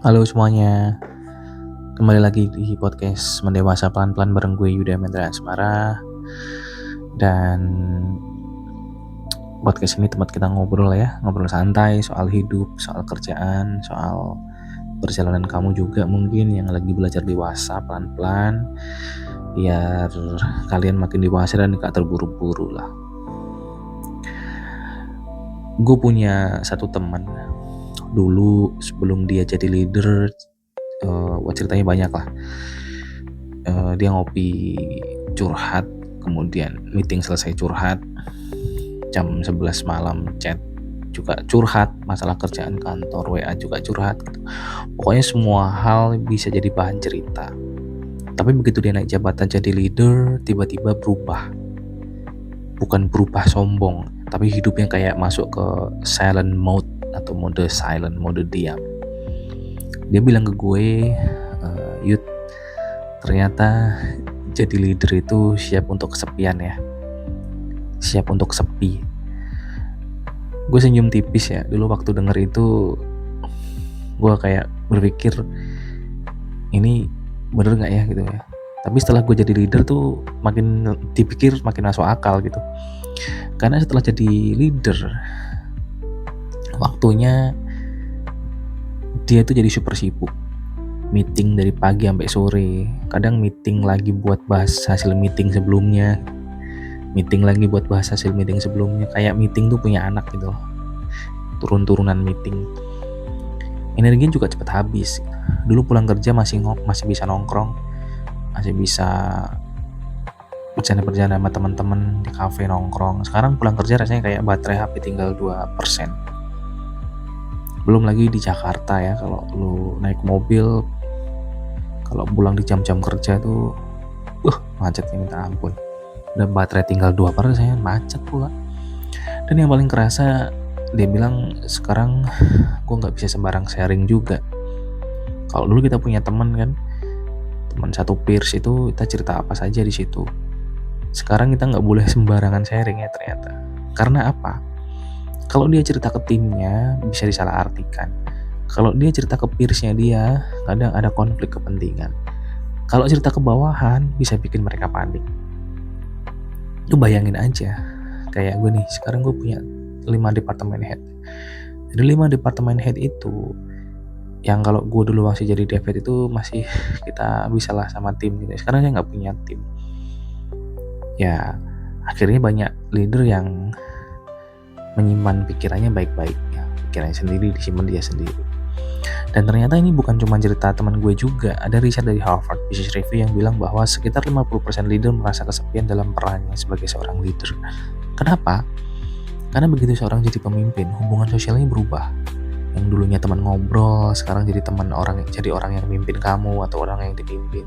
Halo semuanya, kembali lagi di podcast Mendewasa Pelan-Pelan bareng gue Yuda Mendra Asmara. Dan podcast ini tempat kita ngobrol santai soal hidup, soal kerjaan, soal perjalanan kamu juga mungkin yang lagi belajar dewasa pelan-pelan, biar kalian makin dewasa dan gak terburu-buru lah. Gue punya satu teman dulu sebelum dia jadi leader, ceritanya banyak lah. Dia ngopi, curhat, kemudian meeting selesai curhat, jam 11 malam chat juga curhat, masalah kerjaan kantor, WA juga curhat gitu. Pokoknya semua hal bisa jadi bahan cerita. Tapi begitu dia naik jabatan jadi leader, tiba-tiba berubah. Bukan berubah sombong, tapi hidupnya kayak masuk ke silent mode atau mode silent, mode diam. Dia bilang ke gue, Yud, ternyata jadi leader itu siap untuk kesepian ya. Siap untuk sepi. Gue senyum tipis ya. Dulu waktu denger itu gue kayak berpikir ini bener gak ya gitu ya. Tapi setelah gue jadi leader tuh makin dipikir makin masuk akal gitu. Karena setelah jadi leader, waktunya dia tuh jadi super sibuk. Meeting dari pagi sampai sore. Kadang meeting lagi buat bahas hasil meeting sebelumnya. Meeting lagi buat bahas hasil meeting sebelumnya. Kayak meeting tuh punya anak gitu loh. Turun-turunan meeting. Energinya juga cepet habis. Dulu pulang kerja masih bisa nongkrong, masih bisa bercanda-bercanda sama teman-teman di kafe nongkrong. Sekarang pulang kerja rasanya kayak baterai HP tinggal 2%. Belum lagi di Jakarta ya, kalau lu naik mobil, kalau pulang di jam-jam kerja tuh macetnya minta ampun. Udah baterai tinggal 2%, macet pula. Dan yang paling kerasa, dia bilang sekarang gue gak bisa sembarang sharing juga. Kalau dulu kita punya teman kan, teman satu peers itu kita cerita apa saja di situ. Sekarang kita gak boleh sembarangan sharing ya ternyata. Karena apa? Kalau dia cerita ke timnya bisa disalahartikan. Kalau dia cerita ke peersnya dia, kadang ada konflik kepentingan. Kalau cerita ke bawahan bisa bikin mereka panik. Lu bayangin aja, kayak gue nih, sekarang gue punya 5 departemen head. Dari 5 departemen head itu, yang kalau gue dulu masih jadi devet itu masih kita bisa lah sama tim gitu. Sekarang saya gak punya tim. Ya, akhirnya banyak leader yang menyimpan pikirannya baik-baik ya. Pikirannya sendiri disimpan dia sendiri. Dan ternyata ini bukan cuma cerita teman gue juga. Ada riset dari Harvard Business Review yang bilang bahwa sekitar 50% leader merasa kesepian dalam perannya sebagai seorang leader. Kenapa? Karena begitu seorang jadi pemimpin, hubungan sosialnya berubah. Yang dulunya teman ngobrol, sekarang jadi orang yang memimpin kamu atau orang yang dipimpin.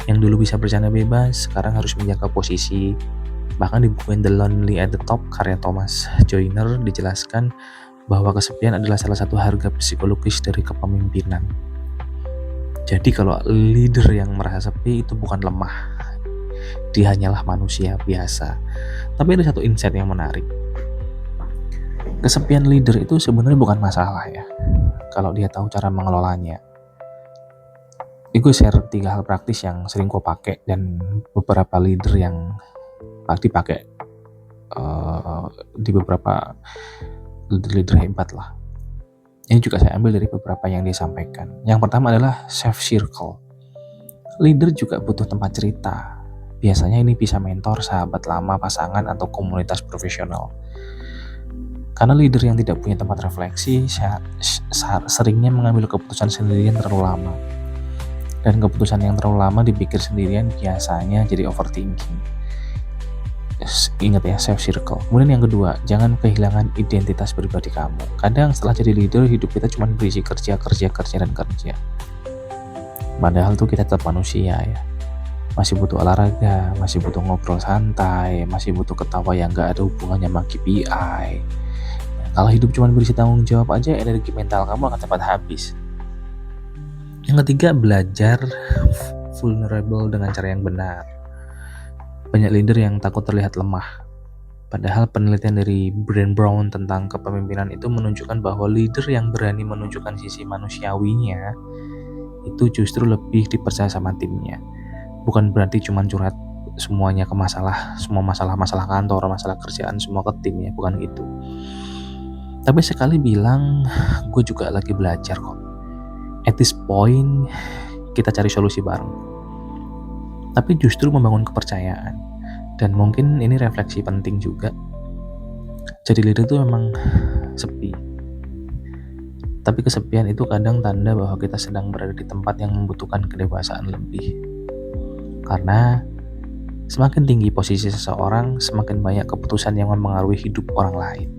Yang dulu bisa bercanda bebas, sekarang harus menjaga posisi. Bahkan di buku The Lonely at the Top karya Thomas Joyner dijelaskan bahwa kesepian adalah salah satu harga psikologis dari kepemimpinan. Jadi kalau leader yang merasa sepi itu bukan lemah, dia hanyalah manusia biasa. Tapi ada satu insight yang menarik. Kesepian leader itu sebenarnya bukan masalah ya, kalau dia tahu cara mengelolanya. Gue share 3 hal praktis yang sering gue pakai dan beberapa leader yang dipakai di beberapa leader hebat lah. Ini juga saya ambil dari beberapa yang dia sampaikan. Yang pertama adalah safe circle. Leader juga butuh tempat cerita. Biasanya ini bisa mentor, sahabat lama, pasangan, atau komunitas profesional. Karena leader yang tidak punya tempat refleksi seringnya mengambil keputusan sendirian terlalu lama. Dan keputusan yang terlalu lama dipikir sendirian biasanya jadi overthinking. Ingat ya, safe circle. Kemudian yang kedua, jangan kehilangan identitas pribadi kamu. Kadang setelah jadi leader, hidup kita cuma berisi kerja. Padahal tuh kita tetap manusia ya. Masih butuh olahraga, masih butuh ngobrol santai, masih butuh ketawa yang gak ada hubungannya sama KPI. Kalau hidup cuma berisi tanggung jawab aja, energi mental kamu akan cepat habis. Yang ketiga, belajar vulnerable dengan cara yang benar. Banyak leader yang takut terlihat lemah. Padahal penelitian dari Brené Brown tentang kepemimpinan itu menunjukkan bahwa leader yang berani menunjukkan sisi manusiawinya itu justru lebih dipercaya sama timnya. Bukan berarti cuma curhat semuanya ke semua masalah kantor, masalah kerjaan semua ke tim ya, bukan gitu. Tapi sekali bilang, gue juga lagi belajar kok. At this point, kita cari solusi bareng. Tapi justru membangun kepercayaan. Dan mungkin ini refleksi penting juga. Jadi leader itu memang sepi. Tapi kesepian itu kadang tanda bahwa kita sedang berada di tempat yang membutuhkan kedewasaan lebih. Karena semakin tinggi posisi seseorang, semakin banyak keputusan yang mempengaruhi hidup orang lain.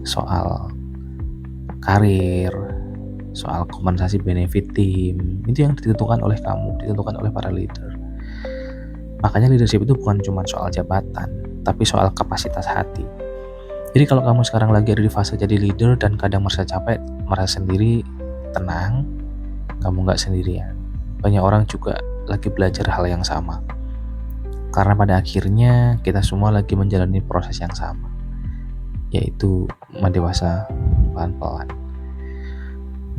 Soal karir, soal kompensasi benefit tim, itu yang ditentukan oleh kamu, ditentukan oleh para leader. Makanya leadership itu bukan cuma soal jabatan, tapi soal kapasitas hati. Jadi kalau kamu sekarang lagi ada di fase jadi leader dan kadang merasa capek, merasa sendiri, tenang, kamu gak sendirian. Banyak orang juga lagi belajar hal yang sama. Karena pada akhirnya kita semua lagi menjalani proses yang sama, yaitu mendewasa pelan-pelan.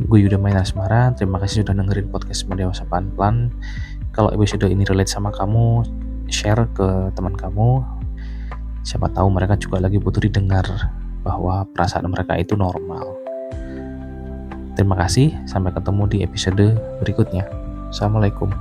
Gue Yuda Main Asmara, terima kasih sudah dengerin podcast Mendewasa Pelan-Pelan. Kalau episode ini relate sama kamu, share ke teman kamu. Siapa tahu mereka juga lagi butuh didengar bahwa perasaan mereka itu normal. Terima kasih, sampai ketemu di episode berikutnya. Assalamualaikum.